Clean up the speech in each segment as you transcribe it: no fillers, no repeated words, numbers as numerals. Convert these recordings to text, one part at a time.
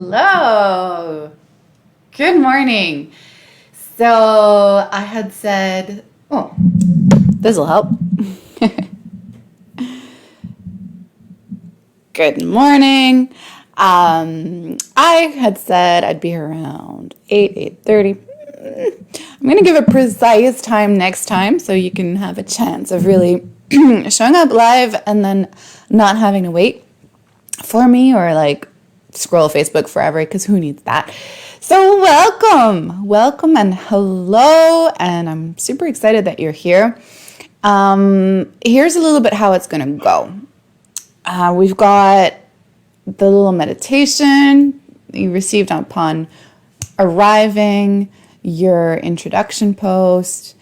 Hello. Good morning. So I had said, oh, this will help. Good morning. I had said I'd be here around 8:30. I'm going to give a precise time next time so you can have a chance of really showing up live and then not having to wait for me or like scroll Facebook forever, because who needs that? So welcome and hello, and I'm super excited that you're here. Here's a little bit how it's going to go. We've got the little meditation you received upon arriving, your introduction post,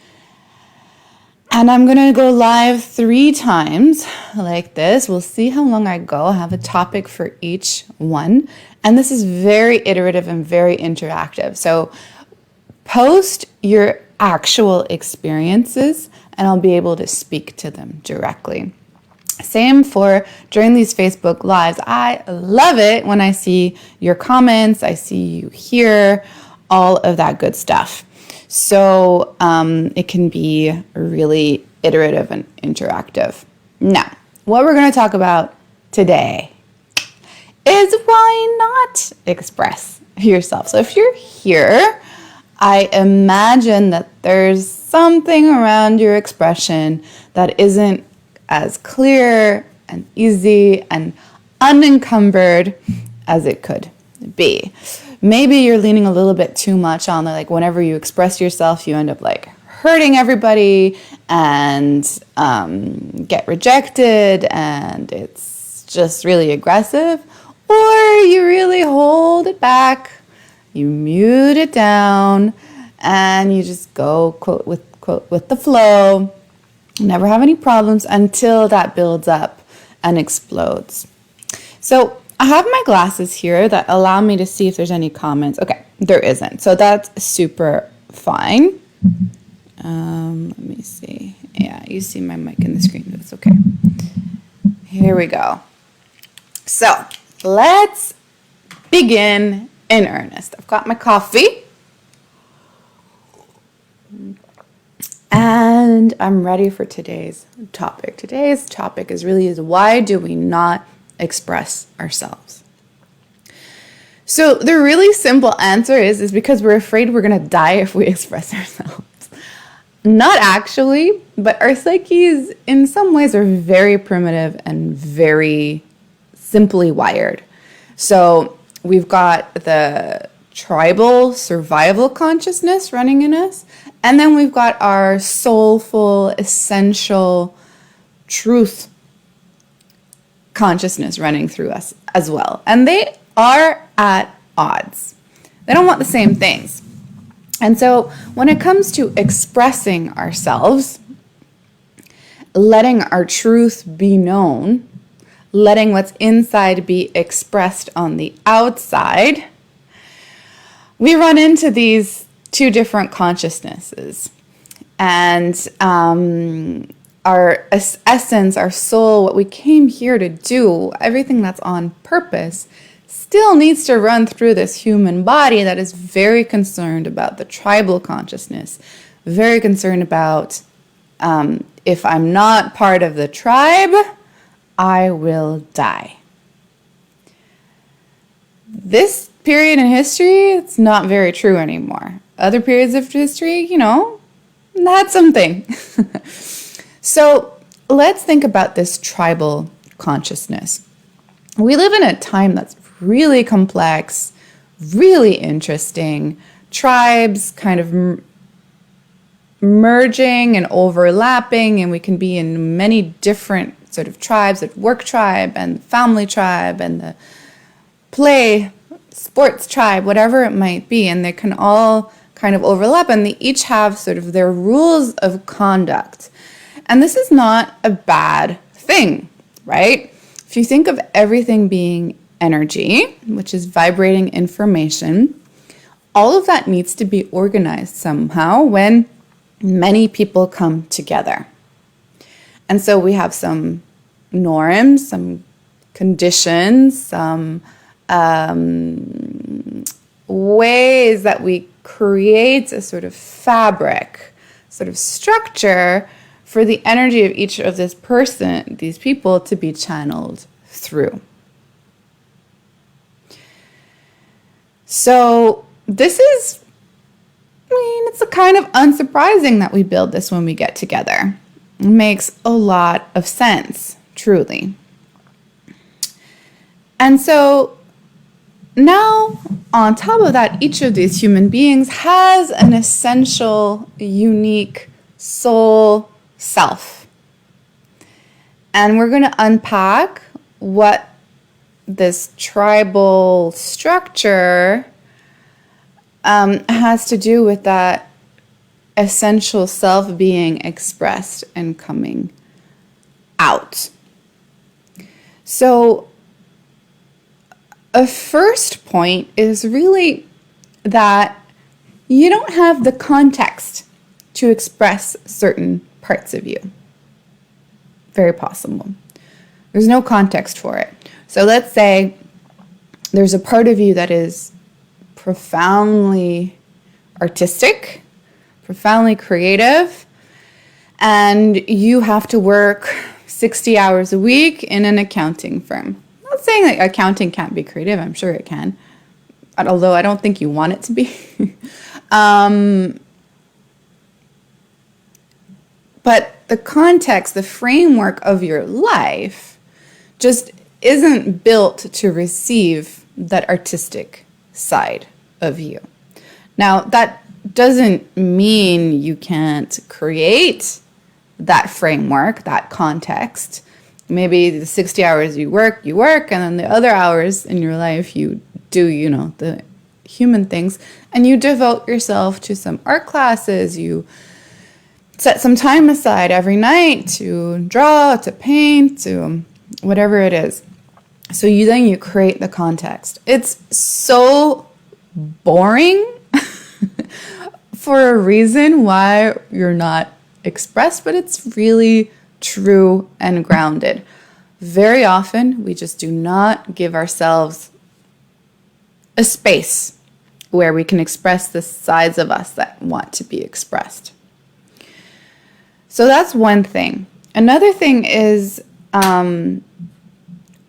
and I'm going to go live 3 times like this. We'll see how long I go. I have a topic for each one. And this is very iterative and very interactive. So post your actual experiences and I'll be able to speak to them directly. Same for during these Facebook Lives. I love it when I see your comments, I see you here, all of that good stuff. So it can be really iterative and interactive. Now, what we're going to talk about today is why not express yourself. So if you're here, I imagine that there's something around your expression that isn't as clear and easy and unencumbered as it could be. Maybe you're leaning a little bit too much on like whenever you express yourself, you end up like hurting everybody and get rejected, and it's just really aggressive. Or you really hold it back, you mute it down, and you just go quote with the flow. Never have any problems until that builds up and explodes. So I have my glasses here that allow me to see if there's any comments. Okay, there isn't. So that's super fine. Let me see. Yeah, you see my mic in the screen. That's okay. Here we go. So let's begin in earnest. I've got my coffee. And I'm ready for today's topic. Today's topic is why do we not express ourselves? So the really simple answer is because we're afraid we're going to die if we express ourselves. Not actually, but our psyches in some ways are very primitive and very simply wired. So we've got the tribal survival consciousness running in us, and then we've got our soulful, essential truth consciousness running through us as well. And they are at odds. They don't want the same things. And so when it comes to expressing ourselves, letting our truth be known, letting what's inside be expressed on the outside, we run into these 2 different consciousnesses. And our essence, our soul, what we came here to do, everything that's on purpose, still needs to run through this human body that is very concerned about the tribal consciousness, very concerned about if I'm not part of the tribe, I will die. This period in history, it's not very true anymore. Other periods of history, that's something. So let's think about this tribal consciousness. We live in a time that's really complex, really interesting. Tribes kind of merging and overlapping, and we can be in many different sort of tribes, the work tribe and family tribe and the play sports tribe, whatever it might be, and they can all kind of overlap, and they each have sort of their rules of conduct. And this is not a bad thing, right? If you think of everything being energy, which is vibrating information, all of that needs to be organized somehow when many people come together. And so we have some norms, some conditions, some ways that we create a sort of fabric, sort of structure for the energy of each of these people to be channeled through. So this is, it's a kind of unsurprising that we build this when we get together. It makes a lot of sense, truly. And so now, on top of that, each of these human beings has an essential, unique soul self. And we're going to unpack what this tribal structure has to do with that essential self being expressed and coming out. So, a first point is really that you don't have the context to express certain parts of you. Very possible. There's no context for it. So let's say there's a part of you that is profoundly artistic, profoundly creative, and you have to work 60 hours a week in an accounting firm. I'm not saying that accounting can't be creative. I'm sure it can, although I don't think you want it to be. But the context, the framework of your life just isn't built to receive that artistic side of you. Now, that doesn't mean you can't create that framework, that context. Maybe the 60 hours you work, and then the other hours in your life you do, the human things, and you devote yourself to some art classes, you set some time aside every night to draw, to paint, to whatever it is. So you create the context. It's so boring for a reason why you're not expressed, but it's really true and grounded. Very often, we just do not give ourselves a space where we can express the sides of us that want to be expressed. So that's one thing. Another thing is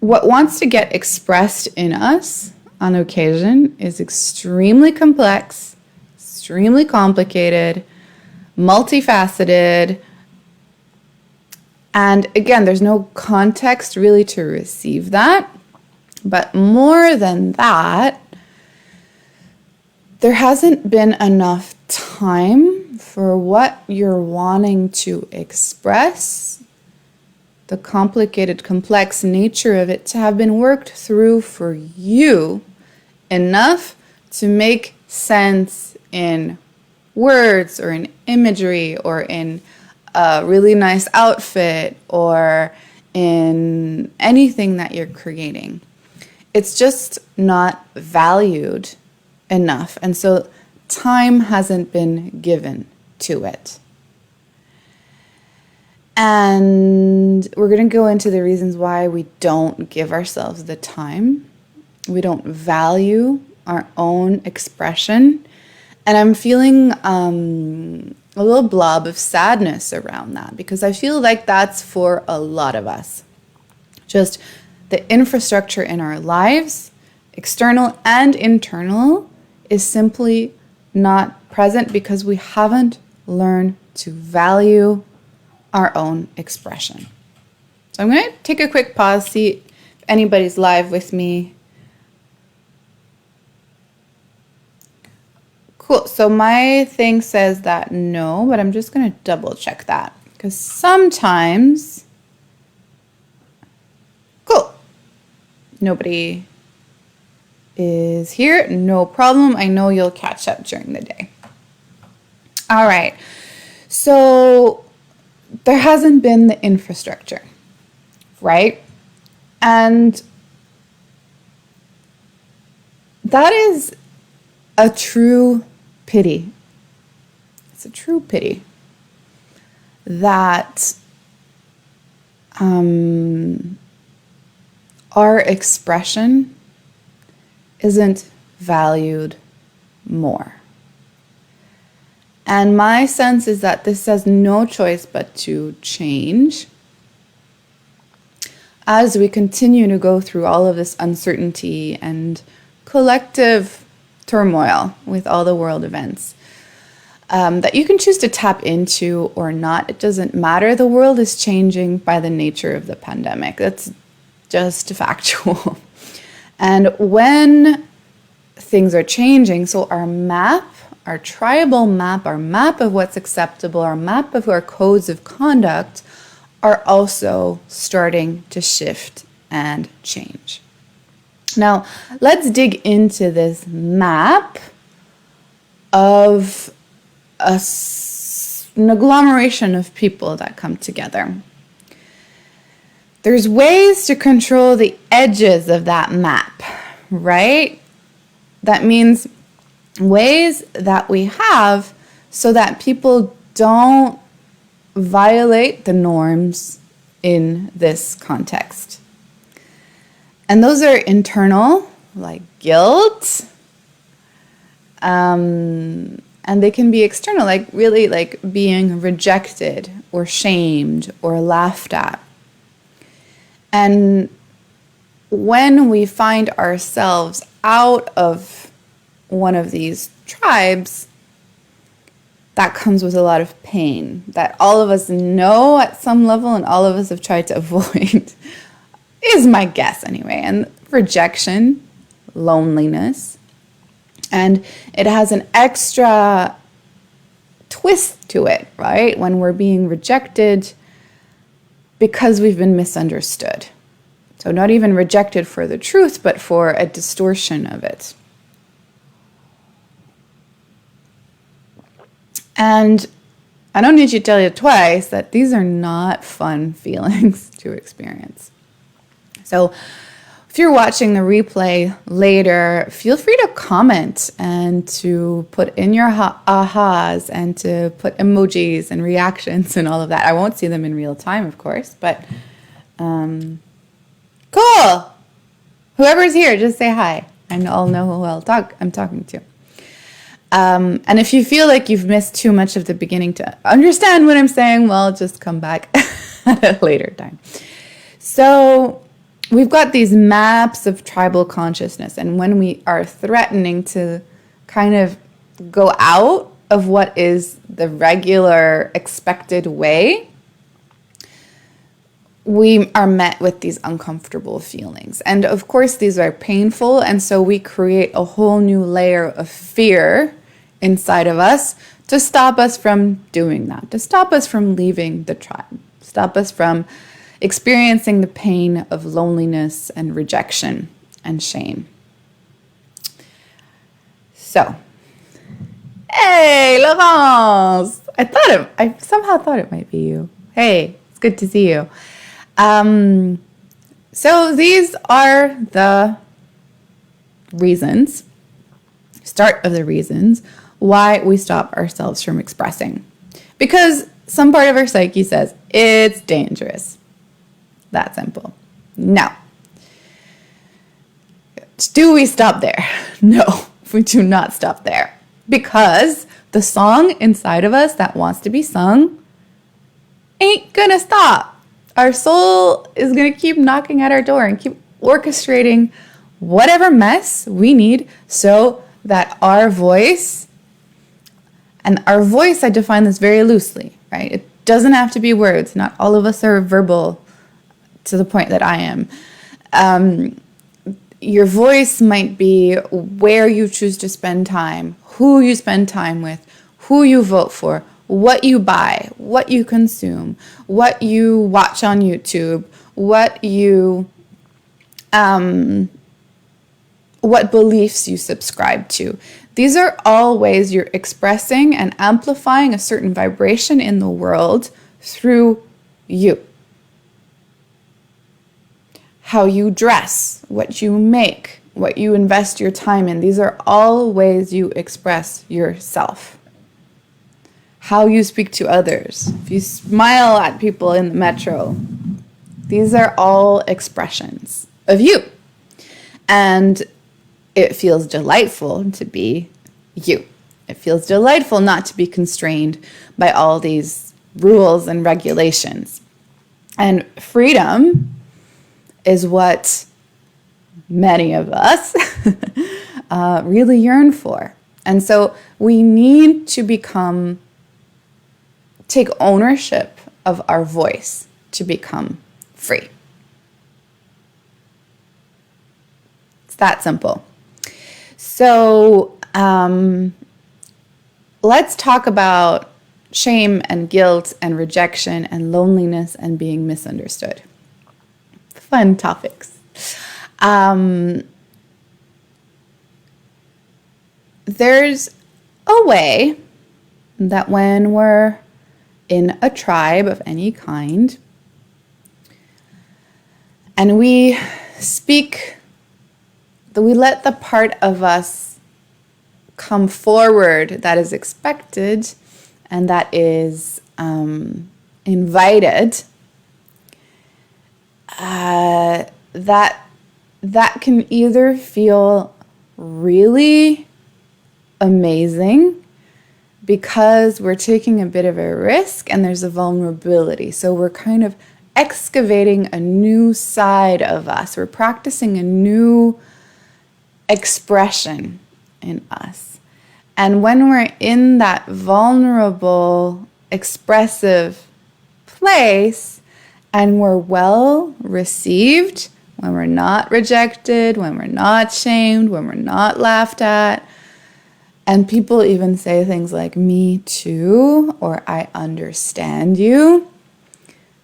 what wants to get expressed in us on occasion is extremely complex, extremely complicated, multifaceted. And again, there's no context really to receive that. But more than that, there hasn't been enough time for what you're wanting to express, the complicated, complex nature of it, to have been worked through for you enough to make sense in words or in imagery or in a really nice outfit or in anything that you're creating. It's just not valued enough. And so time hasn't been given to it. And we're going to go into the reasons why we don't give ourselves the time. We don't value our own expression. And I'm feeling a little blob of sadness around that because I feel like that's for a lot of us. Just the infrastructure in our lives, external and internal, is simply not present because we haven't learned to value our own expression. So I'm going to take a quick pause, see if anybody's live with me. Cool. So my thing says that no, but I'm just going to double check that because sometimes, cool, nobody is here. No problem. I know you'll catch up during the day. All right. So there hasn't been the infrastructure, right? And that is a true pity. It's a true pity that our expression isn't valued more. And my sense is that this has no choice but to change as we continue to go through all of this uncertainty and collective turmoil with all the world events. That you can choose to tap into or not. It doesn't matter. The world is changing by the nature of the pandemic. That's just factual. And when things are changing, so our map, our tribal map, our map of what's acceptable, our map of our codes of conduct are also starting to shift and change. Now, let's dig into this map of an agglomeration of people that come together. There's ways to control the edges of that map, right? That means ways that we have so that people don't violate the norms in this context. And those are internal, like guilt, and they can be external, like really like being rejected or shamed or laughed at. And when we find ourselves out of one of these tribes, that comes with a lot of pain that all of us know at some level and all of us have tried to avoid, is my guess anyway. And rejection, loneliness, and it has an extra twist to it, right? When we're being rejected because we've been misunderstood. So not even rejected for the truth, but for a distortion of it. And I don't need to tell you twice that these are not fun feelings to experience. So if you're watching the replay later, feel free to comment and to put in your ahas and to put emojis and reactions and all of that. I won't see them in real time, of course, but cool. Whoever's here, just say hi. And I'll know who I'm talking to. And if you feel like you've missed too much of the beginning to understand what I'm saying, well, just come back at a later time. So we've got these maps of tribal consciousness, and when we are threatening to kind of go out of what is the regular expected way, we are met with these uncomfortable feelings. And of course, these are painful, and so we create a whole new layer of fear inside of us to stop us from doing that, to stop us from leaving the tribe, stop us from experiencing the pain of loneliness and rejection and shame. So, hey, Laurence! I somehow thought it might be you. Hey, it's good to see you. So these are the reasons, start of the reasons why we stop ourselves from expressing. Because some part of our psyche says, it's dangerous. That simple. Now, do we stop there? No, we do not stop there. Because the song inside of us that wants to be sung ain't gonna stop. Our soul is gonna keep knocking at our door and keep orchestrating whatever mess we need so that our voice, and our voice, I define this very loosely, right? It doesn't have to be words. Not all of us are verbal to the point that I am. Your voice might be where you choose to spend time, who you spend time with, who you vote for, what you buy, what you consume, what you watch on YouTube, what beliefs you subscribe to. These are all ways you're expressing and amplifying a certain vibration in the world through you. How you dress, what you make, what you invest your time in. These are all ways you express yourself. How you speak to others. If you smile at people in the metro, these are all expressions of you. And it feels delightful to be you. It feels delightful not to be constrained by all these rules and regulations. And freedom is what many of us really yearn for. And so we need to take ownership of our voice to become free. It's that simple. So let's talk about shame and guilt and rejection and loneliness and being misunderstood. Fun topics. There's a way that when we're in a tribe of any kind and we let the part of us come forward that is expected and that is invited, that can either feel really amazing because we're taking a bit of a risk and there's a vulnerability. So we're kind of excavating a new side of us. We're practicing a new expression in us. And when we're in that vulnerable, expressive place and we're well received, when we're not rejected, when we're not shamed, when we're not laughed at, and people even say things like, me too, or I understand you,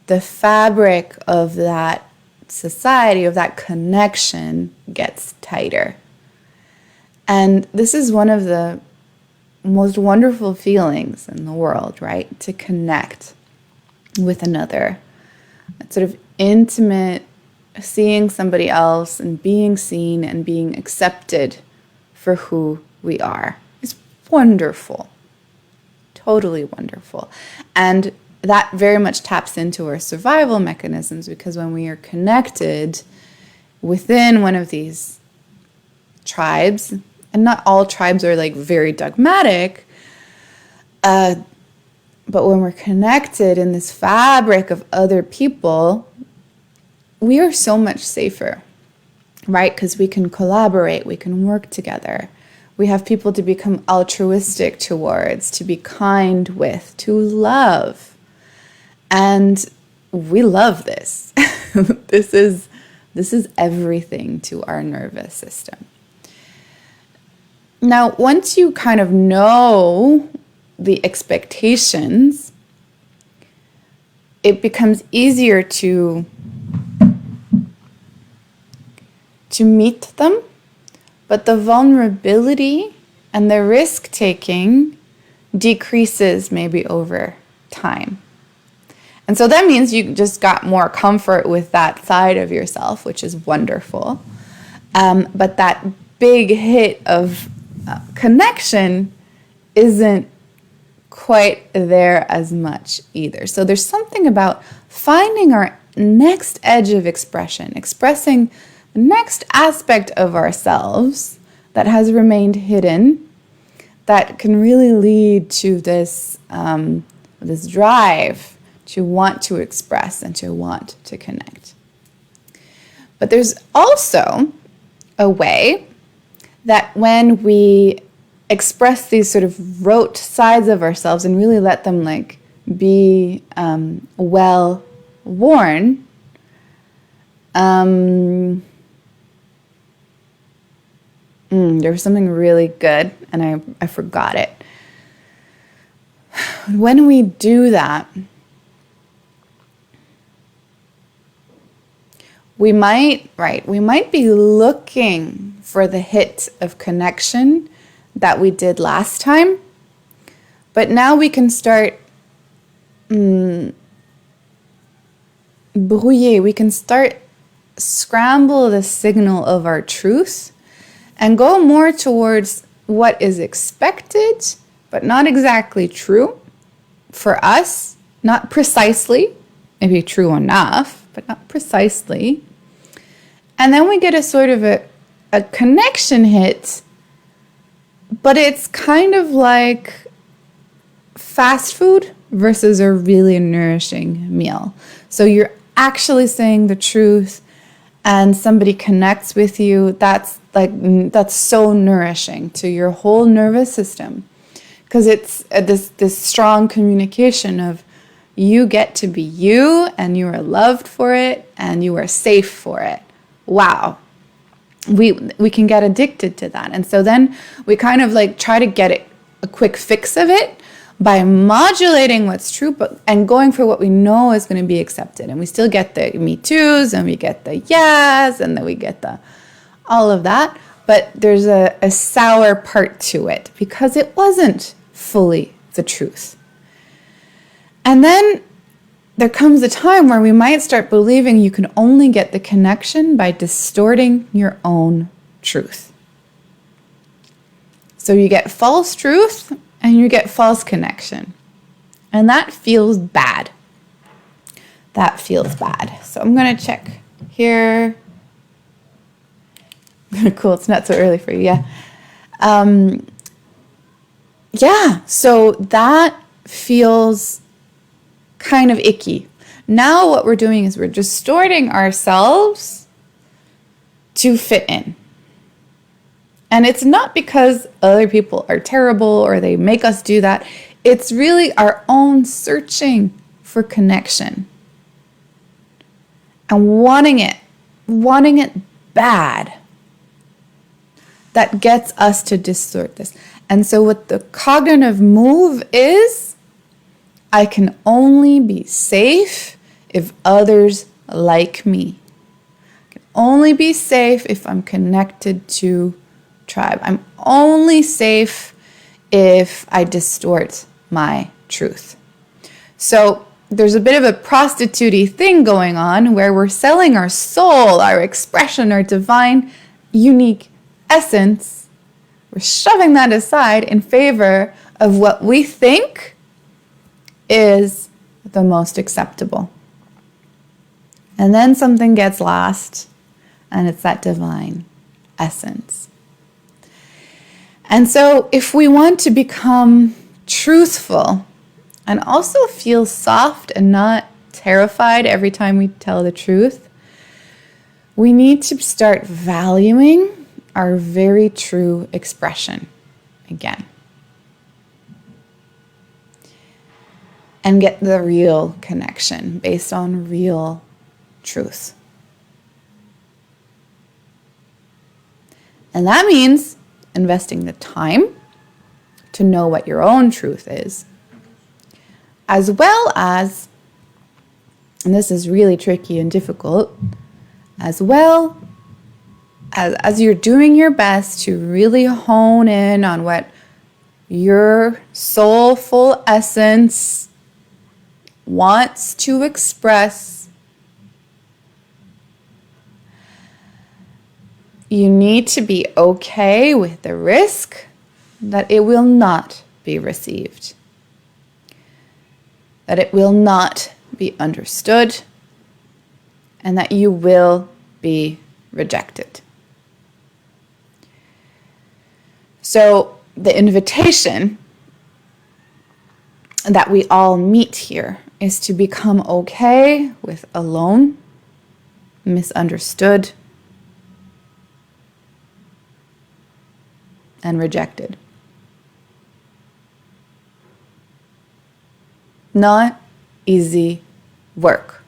the fabric of that society, of that connection, gets tighter. And this is one of the most wonderful feelings in the world, right? To connect with another. That sort of intimate, seeing somebody else and being seen and being accepted for who we are. It's wonderful. Totally wonderful. And that very much taps into our survival mechanisms, because when we are connected within one of these tribes, and not all tribes are like very dogmatic, but when we're connected in this fabric of other people, we are so much safer, right? Because we can collaborate, we can work together. We have people to become altruistic towards, to be kind with, to love. And we love this. This is everything to our nervous system. Now, once you kind of know the expectations, it becomes easier to meet them, but the vulnerability and the risk-taking decreases maybe over time. And so that means you just got more comfort with that side of yourself, which is wonderful. But that big hit of connection isn't quite there as much either. So there's something about finding our next edge of expression, expressing the next aspect of ourselves that has remained hidden, that can really lead to this drive to want to express and to want to connect. But there's also a way that when we express these sort of rote sides of ourselves and really let them like be well worn, there was something really good and I forgot it. When we do that, we might be looking for the hit of connection that we did last time, but now we can start brouiller. We can start scramble the signal of our truth and go more towards what is expected, but not exactly true for us, not precisely, maybe true enough, but not precisely. And then we get a sort of a a connection hit, but it's kind of like fast food versus a really nourishing meal. So you're actually saying the truth and somebody connects with you. That's so nourishing to your whole nervous system, because it's this strong communication of you get to be you and you are loved for it and you are safe for it. Wow. We can get addicted to that. And so then we kind of like try to get a quick fix of it by modulating what's true and going for what we know is going to be accepted. And we still get the me toos and we get the yes and then we get the all of that. But there's a sour part to it because it wasn't fully the truth. And then there comes a time where we might start believing you can only get the connection by distorting your own truth. So you get false truth and you get false connection. And that feels bad. That feels bad. So I'm going to check here. Cool, it's not so early for you, yeah. So that feels kind of icky. Now what we're doing is we're distorting ourselves to fit in. And it's not because other people are terrible or they make us do that. It's really our own searching for connection and wanting it bad, that gets us to distort this. And so what the cognitive move is, I can only be safe if others like me. I can only be safe if I'm connected to tribe. I'm only safe if I distort my truth. So there's a bit of a prostitute-y thing going on where we're selling our soul, our expression, our divine, unique essence. We're shoving that aside in favor of what we think is the most acceptable. And then something gets lost, and it's that divine essence. And so if we want to become truthful and also feel soft and not terrified every time we tell the truth, we need to start valuing our very true expression again. And get the real connection based on real truth. And that means investing the time to know what your own truth is, as well as, and this is really tricky and difficult, as well as you're doing your best to really hone in on what your soulful essence wants to express, you need to be okay with the risk that it will not be received, that it will not be understood, and that you will be rejected. So the invitation that we all meet here is to become okay with alone, misunderstood, and rejected. Not easy work.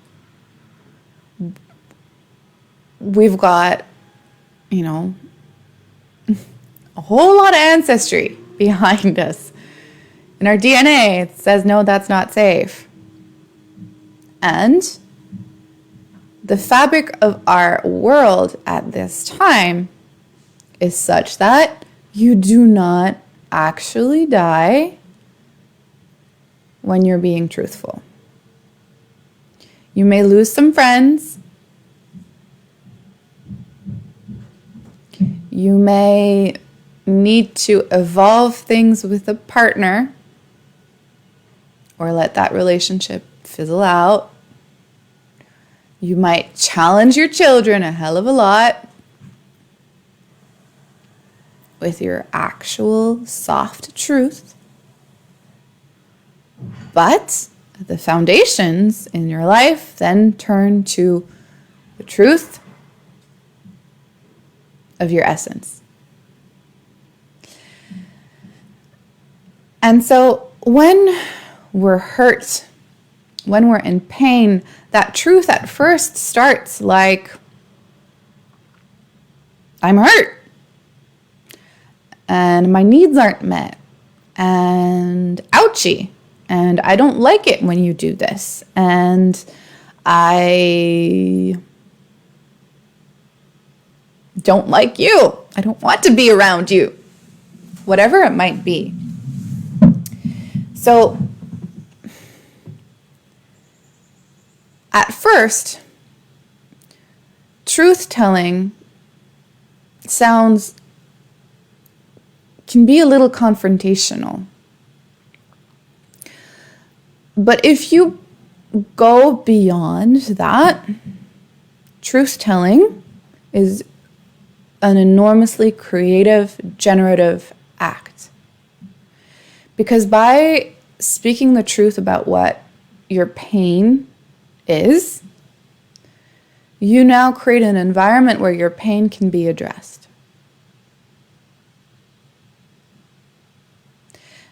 We've got, a whole lot of ancestry behind us. In our DNA, it says, no, that's not safe. And the fabric of our world at this time is such that you do not actually die when you're being truthful. You may lose some friends. You may need to evolve things with a partner or let that relationship fizzle out. You might challenge your children a hell of a lot. with your actual soft truth, but the foundations in your life then turn to the truth of your essence. And so when we're hurt, when we're in pain, that truth at first starts like, I'm hurt, and my needs aren't met, and ouchie, and I don't like it when you do this, and I don't like you, I don't want to be around you, whatever it might be. So at first, truth-telling can be a little confrontational. But if you go beyond that, truth-telling is an enormously creative, generative act. Because by speaking the truth about what your pain is, you now create an environment where your pain can be addressed.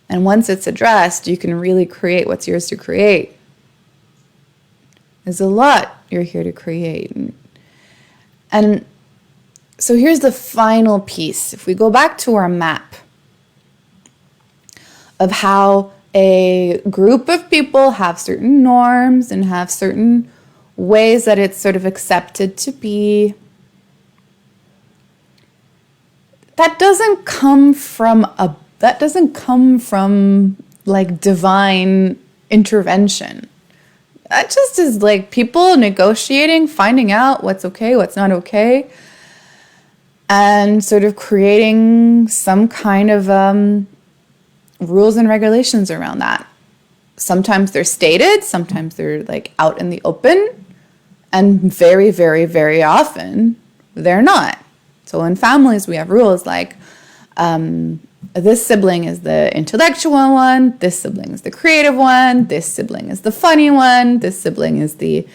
And once it's addressed, you can really create what's yours to create. There's a lot you're here to create. And so here's the final piece. If we go back to our map of how a group of people have certain norms and have certain ways that it's sort of accepted to be, that doesn't come from like divine intervention. That just is like people negotiating, finding out what's okay, what's not okay, and sort of creating some kind of rules and regulations around that. Sometimes they're stated, sometimes they're like out in the open, and very, very, very often they're not. So in families, we have rules like this sibling is the intellectual one, this sibling is the creative one, this sibling is the funny one, this sibling is the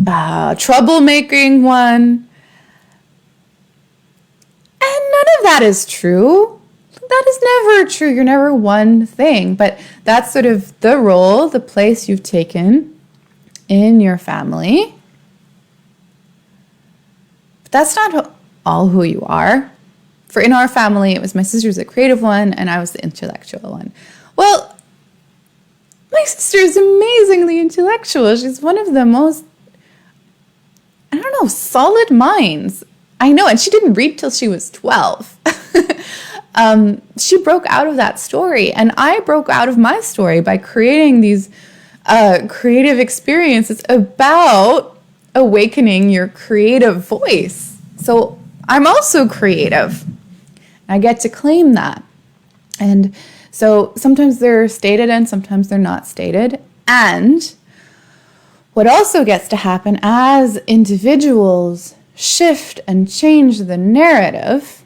troublemaking one. And none of that is true. That is never true. You're never one thing. But that's sort of the role, the place you've taken in your family. But that's not all who you are. For in our family, it was my sister's the creative one and I was the intellectual one. Well, my sister is amazingly intellectual. She's one of the most, solid minds. I know, and she didn't read till she was 12. She broke out of that story, and I broke out of my story by creating these creative experiences about awakening your creative voice. So I'm also creative. I get to claim that. And so sometimes they're stated and sometimes they're not stated. And what also gets to happen as individuals shift and change the narrative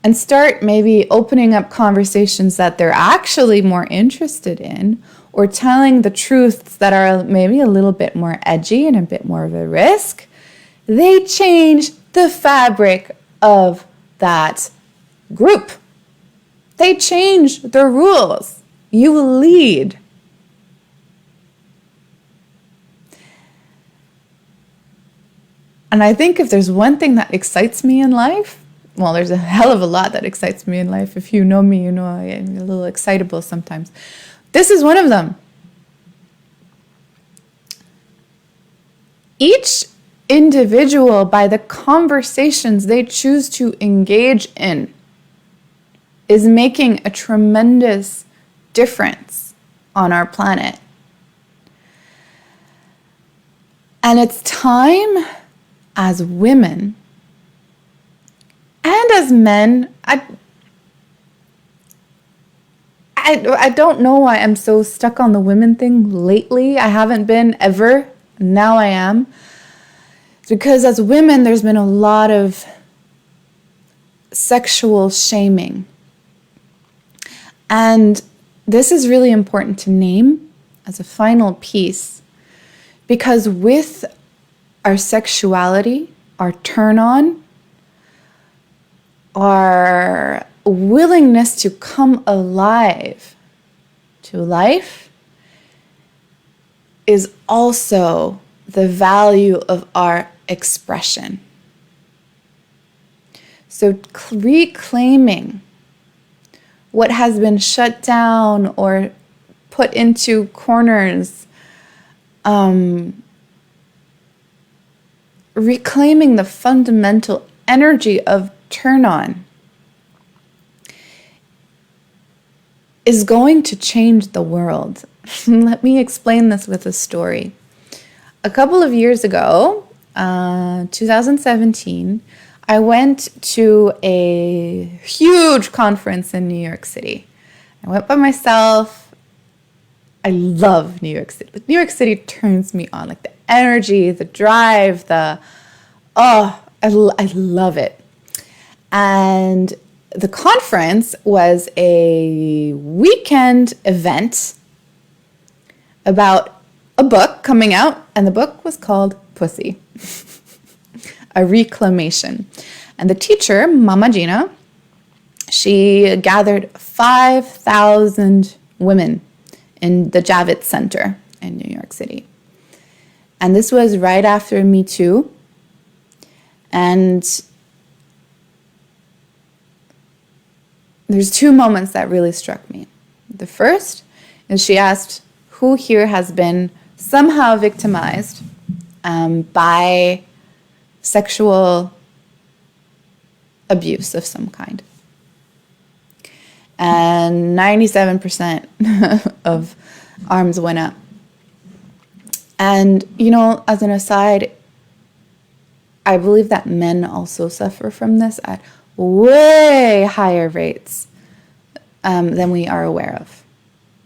and start maybe opening up conversations that they're actually more interested in, or telling the truths that are maybe a little bit more edgy and a bit more of a risk, they change the fabric of that group. They change the rules. You lead. And I think if there's one thing that excites me in life, well, there's a hell of a lot that excites me in life. If you know me, you know I'm a little excitable sometimes. This is one of them. Each individual, by the conversations they choose to engage in, is making a tremendous difference on our planet. And it's time as women and as men, I don't know why I'm so stuck on the women thing lately. I haven't been ever. Now I am. It's because as women, there's been a lot of sexual shaming. And this is really important to name as a final piece, because with our sexuality, our turn on, our willingness to come alive to life is also the value of our expression. So reclaiming what has been shut down or put into corners, reclaiming the fundamental energy of turn on is going to change the world. Let me explain this with a story. A couple of years ago, 2017, I went to a huge conference in New York City. I went by myself. I love New York City. New York City turns me on, like the energy, the drive, I love it. And the conference was a weekend event about a book coming out, and the book was called Pussy, a reclamation. And the teacher, Mama Gina, she gathered 5,000 women in the Javits Center in New York City. And this was right after Me Too. And there's two moments that really struck me. The first is she asked who here has been somehow victimized by sexual abuse of some kind. And 97% of arms went up. And, as an aside, I believe that men also suffer from this at way higher rates than we are aware of.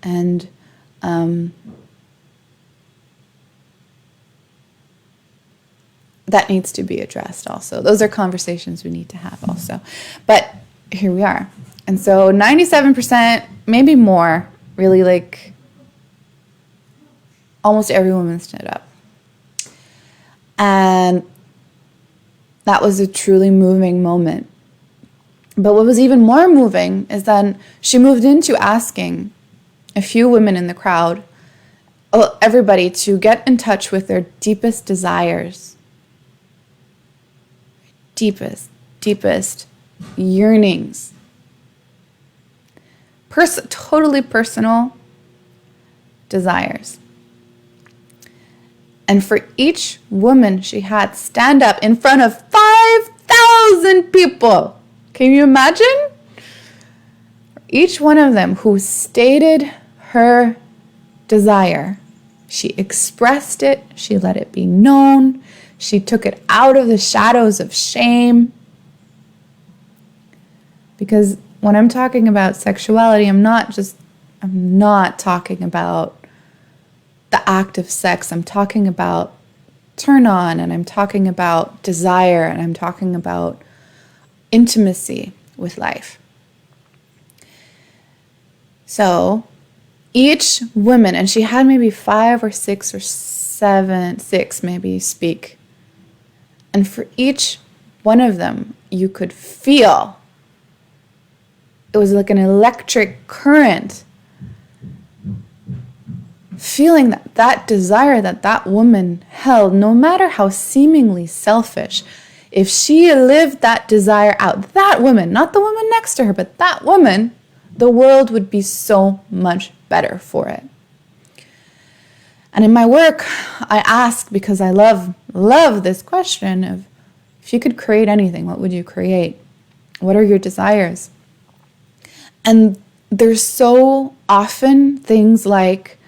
And that needs to be addressed also. Those are conversations we need to have also. But here we are. And so 97%, maybe more, really like almost every woman stood up. And that was a truly moving moment. But what was even more moving is then she moved into asking a few women in the crowd, everybody, to get in touch with their deepest desires, deepest yearnings. Totally personal desires. And for each woman she had stand up in front of 5,000 people. Can you imagine? Each one of them who stated her desire, she expressed it, she let it be known, she took it out of the shadows of shame. Because when I'm talking about sexuality, I'm not talking about the act of sex. I'm talking about turn on, and I'm talking about desire, and I'm talking about intimacy with life. So each woman, and she had maybe 5 or 6 or 7, 6 maybe speak. And for each one of them, you could feel it was like an electric current, feeling that desire that woman held, no matter how seemingly selfish, if she lived that desire out, that woman, not the woman next to her, but that woman, the world would be so much better for it. And in my work, I ask, because I love this question of, if you could create anything, what would you create? What are your desires? And there's so often things like,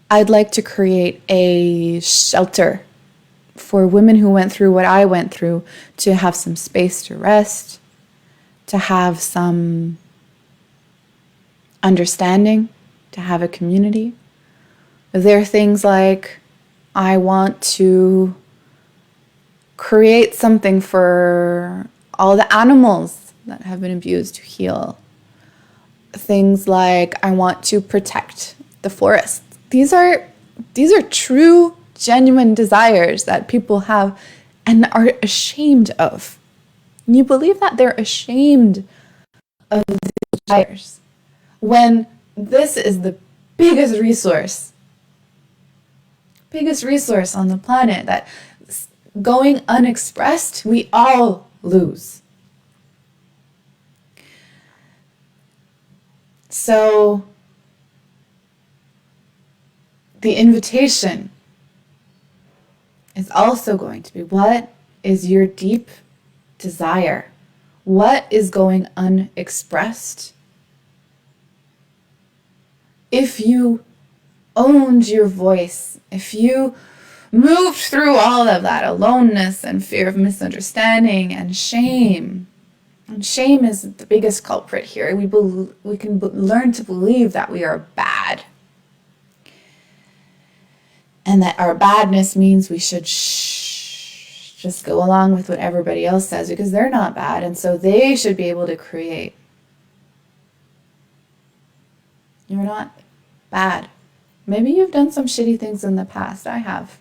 I'd like to create a shelter for women who went through what I went through, to have some space to rest, to have some understanding, to have a community. There are things like, I want to create something for all the animals that have been abused to heal. Things like, I want to protect the forest. These are true, genuine desires that people have and are ashamed of. And you believe that they're ashamed of these desires when this is the biggest resource on the planet that going unexpressed, we all lose. So the invitation is also going to be, what is your deep desire? What is going unexpressed? If you owned your voice, if you moved through all of that aloneness and fear of misunderstanding and shame is the biggest culprit here. We can learn to believe that we are bad. And that our badness means we should just go along with what everybody else says because they're not bad. And so they should be able to create. You're not bad. Maybe you've done some shitty things in the past. I have.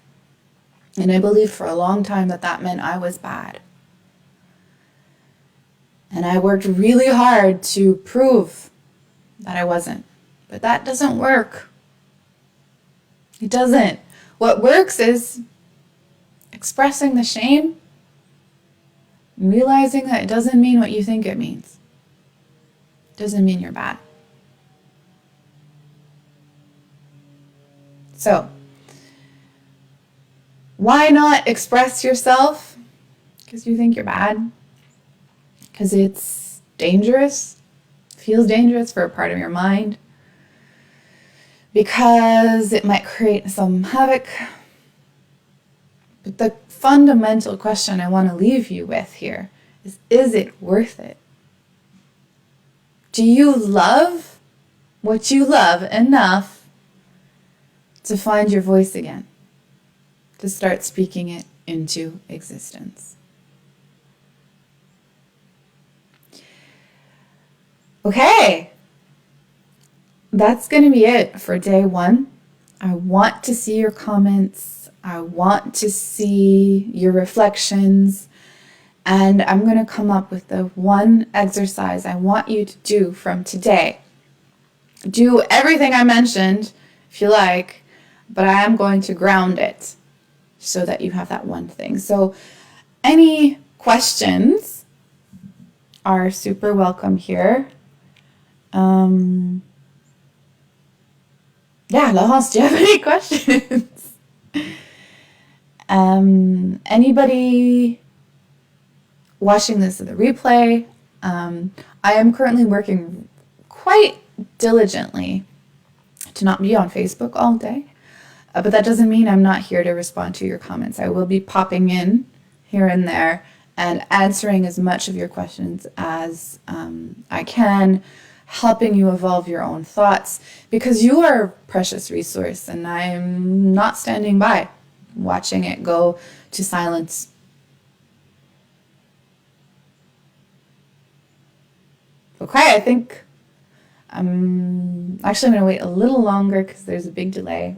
And I believed for a long time that meant I was bad. And I worked really hard to prove that I wasn't. But that doesn't work. It doesn't. What works is expressing the shame and realizing that it doesn't mean what you think it means. It doesn't mean you're bad. So, why not express yourself? Because you think you're bad? Because it's dangerous? Feels dangerous for a part of your mind? Because it might create some havoc? But the fundamental question I want to leave you with here is it worth it? Do you love what you love enough to find your voice again? To start speaking it into existence? Okay. That's going to be it for day 1. I want to see your comments. I want to see your reflections. And I'm going to come up with the one exercise I want you to do from today. Do everything I mentioned, if you like, but I am going to ground it so that you have that one thing. So any questions are super welcome here. Yeah, Laurence, do you have any questions? Anybody watching this in the replay? I am currently working quite diligently to not be on Facebook all day. But that doesn't mean I'm not here to respond to your comments. I will be popping in here and there and answering as much of your questions as I can, helping you evolve your own thoughts, because you are a precious resource and I'm not standing by watching it go to silence. Okay, I think I'm actually going to wait a little longer because there's a big delay.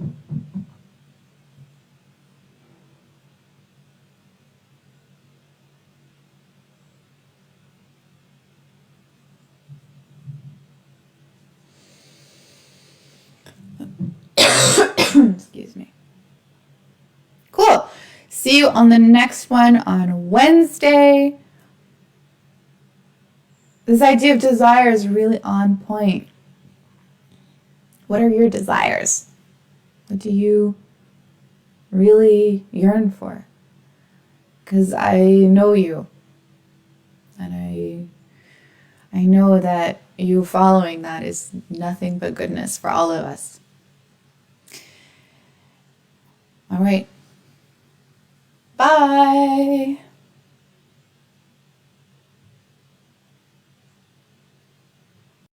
Excuse me. Cool. See you on the next one on Wednesday. This idea of desire is really on point. What are your desires? What do you really yearn for? Because I know you. And I know that you following that is nothing but goodness for all of us. All right. Bye.